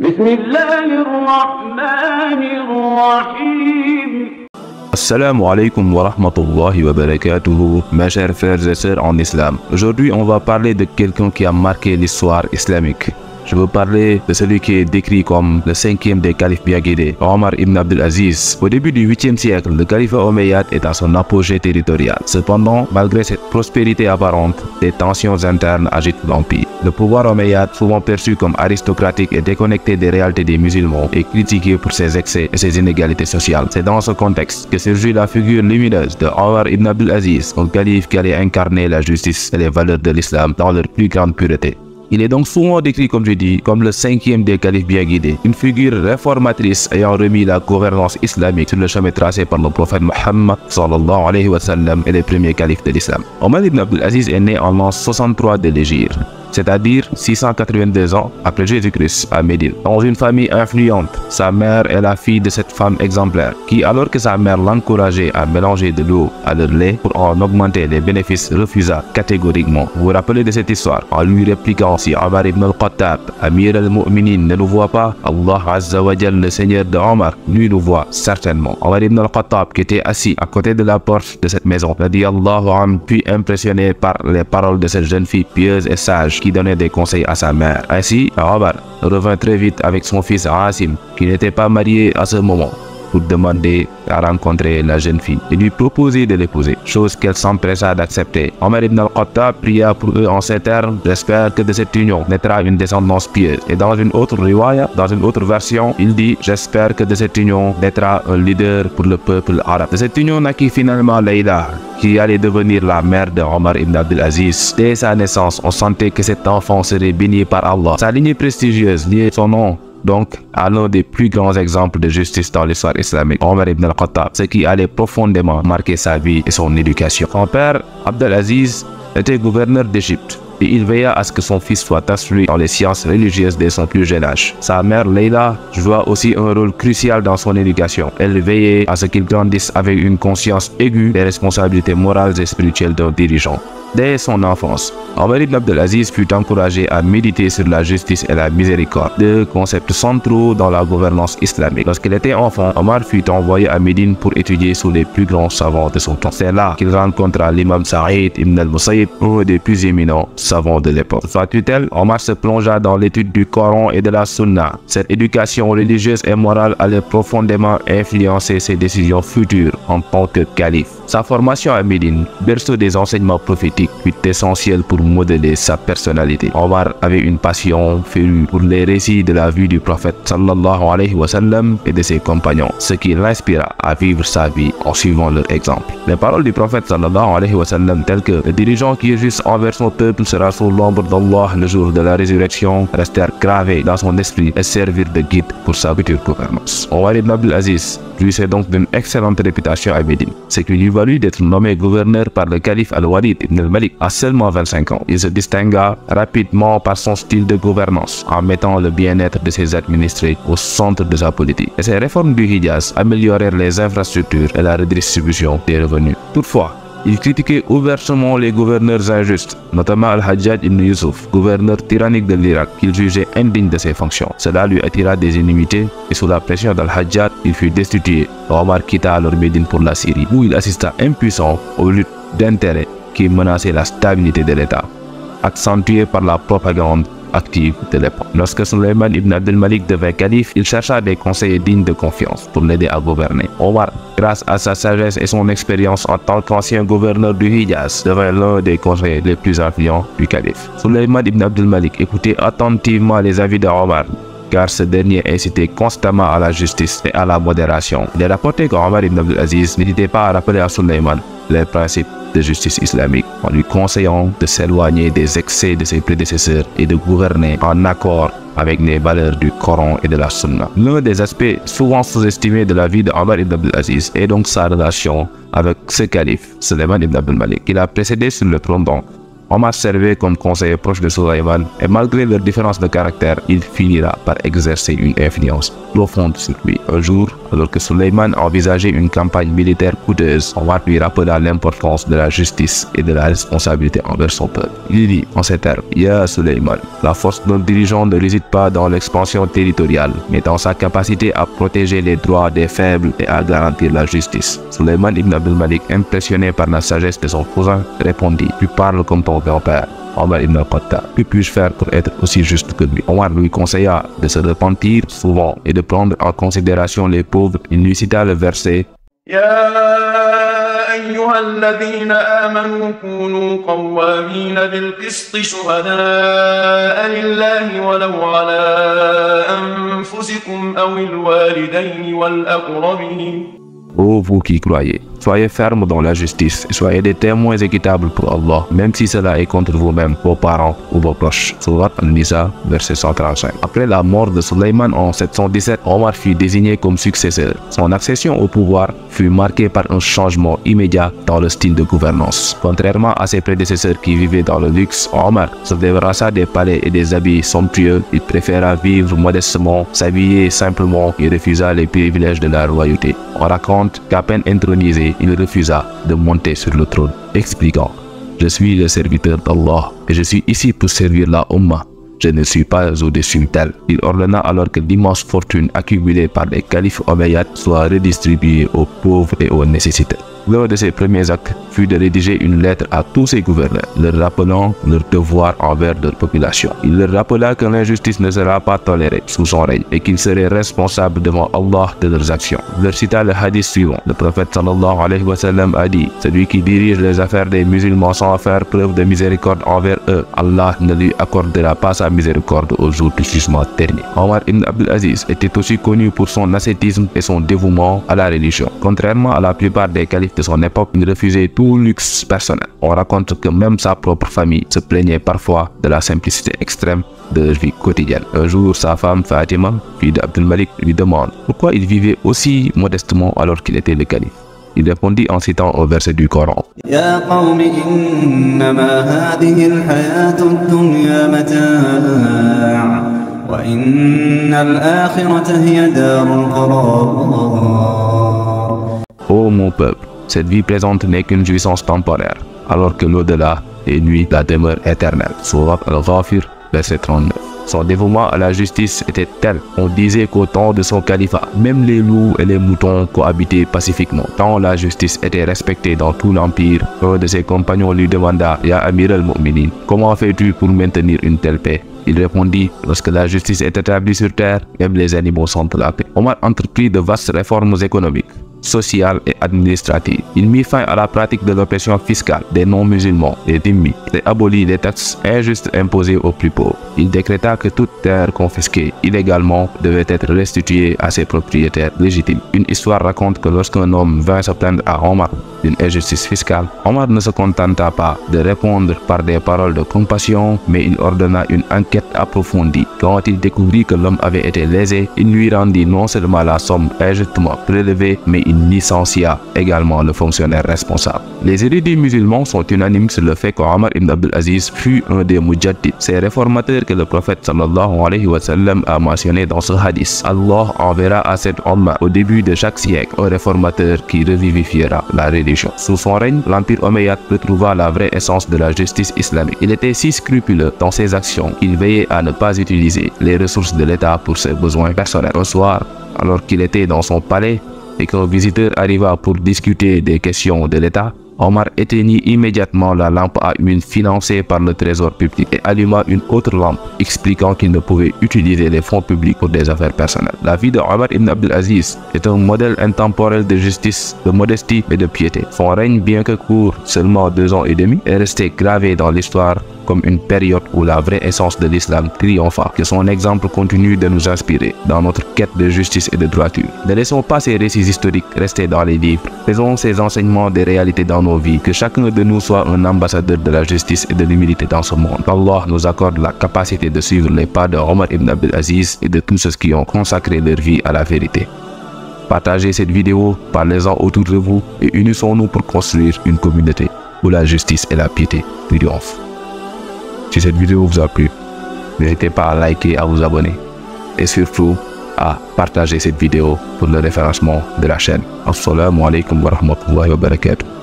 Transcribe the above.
بسم الله الرحمن الرحيم. Assalamu alaikum wa rahmatullahi wa barakatuhu, mes chers frères et sœurs en islam. Aujourd'hui, on va parler de quelqu'un qui a marqué l'histoire islamique. Je veux parler de celui qui est décrit comme le cinquième des califes bien guidés, Omar ibn Abdul Aziz. Au début du 8e siècle, le califat omeyyade est à son apogée territorial. Cependant, malgré cette prospérité apparente, des tensions internes agitent l'empire. Le pouvoir omeyyade, souvent perçu comme aristocratique et déconnecté des réalités des musulmans, est critiqué pour ses excès et ses inégalités sociales. C'est dans ce contexte que surgit la figure lumineuse de Omar ibn Abdul Aziz, un calife qui allait incarner la justice et les valeurs de l'islam dans leur plus grande pureté. Il est donc souvent décrit, comme je dis, comme le cinquième des califes bien guidés, une figure réformatrice ayant remis la gouvernance islamique sur le chemin tracé par le prophète Mohammed sallallahu alayhi wa sallam et les premiers califes de l'islam. Omar ibn Abdul Aziz est né en l'an 63 de l'Hégire, c'est-à-dire 682 ans après Jésus-Christ à Médine, dans une famille influente. Sa mère est la fille de cette femme exemplaire qui, alors que sa mère l'encourageait à mélanger de l'eau à leur lait pour en augmenter les bénéfices, refusa catégoriquement. Vous vous rappelez de cette histoire en lui répliquant: si Omar ibn al-Khattab, Amir al-Mu'minin, ne nous voit pas, Allah Azza wa Jal, le Seigneur de Omar, lui nous voit certainement. Omar ibn al-Khattab, qui était assis à côté de la porte de cette maison, radiyallahu anhu, fut impressionné par les paroles de cette jeune fille pieuse et sage qui donnait des conseils à sa mère. Ainsi, Omar revint très vite avec son fils Asim, qui n'était pas marié à ce moment, pour demander à rencontrer la jeune fille et lui proposer de l'épouser, chose qu'elle s'empressa d'accepter. Omar ibn al-Khattab pria pour eux en ces termes: j'espère que de cette union naîtra une descendance pieuse. Et dans une autre riwaya, dans une autre version, il dit: j'espère que de cette union naîtra un leader pour le peuple arabe. De cette union naquit finalement Layla, qui allait devenir la mère de Omar ibn Abdul Aziz. Dès sa naissance, on sentait que cet enfant serait béni par Allah. Sa lignée prestigieuse liait son nom donc à l'un des plus grands exemples de justice dans l'histoire islamique, Omar ibn al-Khattab, ce qui allait profondément marquer sa vie et son éducation. Son père, Abdel Aziz, était gouverneur d'Égypte et il veilla à ce que son fils soit instruit dans les sciences religieuses dès son plus jeune âge. Sa mère, Layla, joua aussi un rôle crucial dans son éducation. Elle veillait à ce qu'il grandisse avec une conscience aiguë des responsabilités morales et spirituelles d'un dirigeant. Dès son enfance, Omar ibn Abdul Aziz fut encouragé à méditer sur la justice et la miséricorde, deux concepts centraux dans la gouvernance islamique. Lorsqu'il était enfant, Omar fut envoyé à Médine pour étudier sous les plus grands savants de son temps. C'est là qu'il rencontra l'imam Saïd ibn al-Musayyib, un des plus éminents savants de l'époque. Sous sa tutelle, Omar se plongea dans l'étude du Coran et de la Sunna. Cette éducation religieuse et morale allait profondément influencer ses décisions futures en tant que calife. Sa formation à Médine, berceau des enseignements prophétiques, fut essentielle pour modeler sa personnalité. Omar avait une passion férue pour les récits de la vie du prophète sallallahu alayhi wa sallam et de ses compagnons, ce qui l'inspira à vivre sa vie en suivant leur exemple. Les paroles du prophète sallallahu alayhi wa sallam, telles que le dirigeant qui est juste envers son peuple sera sous l'ombre d'Allah le jour de la résurrection, restèrent gravées dans son esprit et servirent de guide pour sa future gouvernance. Omar ibn Abdul Aziz jouissait donc d'une excellente réputation à Médine, ce qui lui valut d'être nommé gouverneur par le calife Al-Walid ibn al-Malik à seulement 25 ans. Il se distingua rapidement par son style de gouvernance, en mettant le bien-être de ses administrés au centre de sa politique. Et ses réformes du Hijaz améliorèrent les infrastructures et la redistribution des revenus. Toutefois, il critiquait ouvertement les gouverneurs injustes, notamment Al-Hajjaj ibn Yusuf, gouverneur tyrannique de l'Irak, qu'il jugeait indigne de ses fonctions. Cela lui attira des inimitiés et sous la pression d'Al-Hajjaj, il fut destitué. Omar quitta alors Médine pour la Syrie, où il assista impuissant aux luttes d'intérêt qui menaçaient la stabilité de l'État, accentuée par la propagande active de l'époque. Lorsque Sulayman ibn Abdel Malik devint calife, il chercha des conseillers dignes de confiance pour l'aider à gouverner. Omar, grâce à sa sagesse et son expérience en tant qu'ancien gouverneur du Hijaz, devint l'un des conseillers les plus influents du calife. Sulayman ibn Abdel Malik écoutait attentivement les avis de Omar, car ce dernier incitait constamment à la justice et à la modération. Il est rapporté qu'Omar ibn Abdul Aziz n'hésitait pas à rappeler à Sulayman les principes de justice islamique, en lui conseillant de s'éloigner des excès de ses prédécesseurs et de gouverner en accord avec les valeurs du Coran et de la Sunna. L'un des aspects souvent sous-estimés de la vie de Omar ibn Abdul Aziz est donc sa relation avec ce calife, Sulayman ibn Abdul Malik, qu'il a précédé sur le trône. Omar servait comme conseiller proche de Sulayman et malgré leurs différences de caractère, il finira par exercer une influence profonde sur lui. Un jour, alors que Sulayman envisageait une campagne militaire coûteuse, Omar lui rappela l'importance de la justice et de la responsabilité envers son peuple. Il dit en ces termes: Ya Sulayman, la force d'un dirigeant ne réside pas dans l'expansion territoriale, mais dans sa capacité à protéger les droits des faibles et à garantir la justice. Sulayman ibn Abdul Malik, impressionné par la sagesse de son cousin, répondit: Tu parles comme ton grand-père, Omar ibn al-Khattab. Que puis-je faire pour être aussi juste que lui? Omar lui conseilla de se repentir souvent et de prendre en considération les pauvres. Il lui cita le verset: يا أيها الذين آمنوا كونوا قوامين بالقسط شهداء لله ولو على أنفسكم أو الوالدين والأقربين. Ô vous qui croyez, soyez fermes dans la justice et soyez des témoins équitables pour Allah, même si cela est contre vous-même, vos parents ou vos proches. Surat An-Nisa, verset 135. Après la mort de Sulayman en 717, Omar fut désigné comme successeur. Son accession au pouvoir fut marquée par un changement immédiat dans le style de gouvernance. Contrairement à ses prédécesseurs qui vivaient dans le luxe, Omar se débarrassa des palais et des habits somptueux. Il préféra vivre modestement, s'habiller simplement et refusa les privilèges de la royauté. On raconte qu'à peine intronisé, il refusa de monter sur le trône, expliquant: Je suis le serviteur d'Allah et je suis ici pour servir la Ummah. Je ne suis pas au-dessus d'elle. Il ordonna alors que l'immense fortune accumulée par les califes omeyyades soit redistribuée aux pauvres et aux nécessiteux. L'un de ses premiers actes fut de rédiger une lettre à tous ses gouverneurs, leur rappelant leur devoir envers leur population. Il leur rappela que l'injustice ne sera pas tolérée sous son règne et qu'ils seraient responsables devant Allah de leurs actions. Il leur cita le hadith suivant. Le prophète sallallahu alayhi wa sallam a dit: Celui qui dirige les affaires des musulmans sans faire preuve de miséricorde envers eux, Allah ne lui accordera pas sa miséricorde au jour du jugement dernier. Omar ibn Abdul Aziz était aussi connu pour son ascétisme et son dévouement à la religion. Contrairement à la plupart des califes de son époque, il refusait tout luxe personnel. On raconte que même sa propre famille se plaignait parfois de la simplicité extrême de leur vie quotidienne. Un jour, sa femme Fatima, fille d'Abdul Malik, lui demande pourquoi il vivait aussi modestement alors qu'il était le calife. Il répondit en citant un verset du Coran: Ya qawmi innama hadhihi al-hayatu ad-dunya mata' wa inna al-akhirata hiya darul qarar. Ô mon peuple, cette vie présente n'est qu'une jouissance temporaire, alors que l'au-delà est nuit, la demeure éternelle. Surat Al-Ghafir, verset 39. Son dévouement à la justice était tel qu'on disait qu'au temps de son califat, même les loups et les moutons cohabitaient pacifiquement. Tant la justice était respectée dans tout l'empire, un de ses compagnons lui demanda: Ya Amir al-Mu'minin, comment fais-tu pour maintenir une telle paix? Il répondit: Lorsque la justice est établie sur terre, même les animaux sont de la paix. Omar entreprit de vastes réformes économiques, sociales et administratives. Il mit fin à la pratique de l'oppression fiscale des non-musulmans, les dhimmis, et abolit les taxes injustes imposées aux plus pauvres. Il décréta que toute terre confisquée illégalement devait être restituée à ses propriétaires légitimes. Une histoire raconte que lorsqu'un homme vint se plaindre à Omar d'une injustice fiscale, Omar ne se contenta pas de répondre par des paroles de compassion, mais il ordonna une enquête approfondie. Quand il découvrit que l'homme avait été lésé, il lui rendit non seulement la somme injustement prélevée, mais il licencia également le fonctionnaire responsable. Les érudits musulmans sont unanimes sur le fait qu'Omar ibn Abdul Aziz fut un des mujaddid, ces réformateurs que le prophète sallallahu alayhi wa sallam a mentionné dans ce hadith. Allah enverra à cette umma au début de chaque siècle un réformateur qui revivifiera la religion. Sous son règne, l'empire omeyyade retrouva la vraie essence de la justice islamique. Il était si scrupuleux dans ses actions qu'il veillait à ne pas utiliser les ressources de l'État pour ses besoins personnels. Un soir, alors qu'il était dans son palais et qu'un visiteur arriva pour discuter des questions de l'État, Omar éteignit immédiatement la lampe à huile financée par le trésor public et alluma une autre lampe, expliquant qu'il ne pouvait utiliser les fonds publics pour des affaires personnelles. La vie de Omar ibn Abdul Aziz est un modèle intemporel de justice, de modestie et de piété. Son règne, bien que court, seulement 2 ans et demi, est resté gravé dans l'histoire comme une période où la vraie essence de l'islam triompha. Que son exemple continue de nous inspirer dans notre quête de justice et de droiture. Ne laissons pas ces récits historiques rester dans les livres. Faisons ces enseignements des réalités dans nos vies. Que chacun de nous soit un ambassadeur de la justice et de l'humilité dans ce monde. Allah nous accorde la capacité de suivre les pas de Omar ibn Abdul Aziz et de tous ceux qui ont consacré leur vie à la vérité. Partagez cette vidéo, parlez-en autour de vous et unissons-nous pour construire une communauté où la justice et la piété triomphent. Si cette vidéo vous a plu, n'hésitez pas à liker, à vous abonner et surtout à partager cette vidéo pour le référencement de la chaîne. Assalamu alaikum wa rahmatullahi wa barakatuh.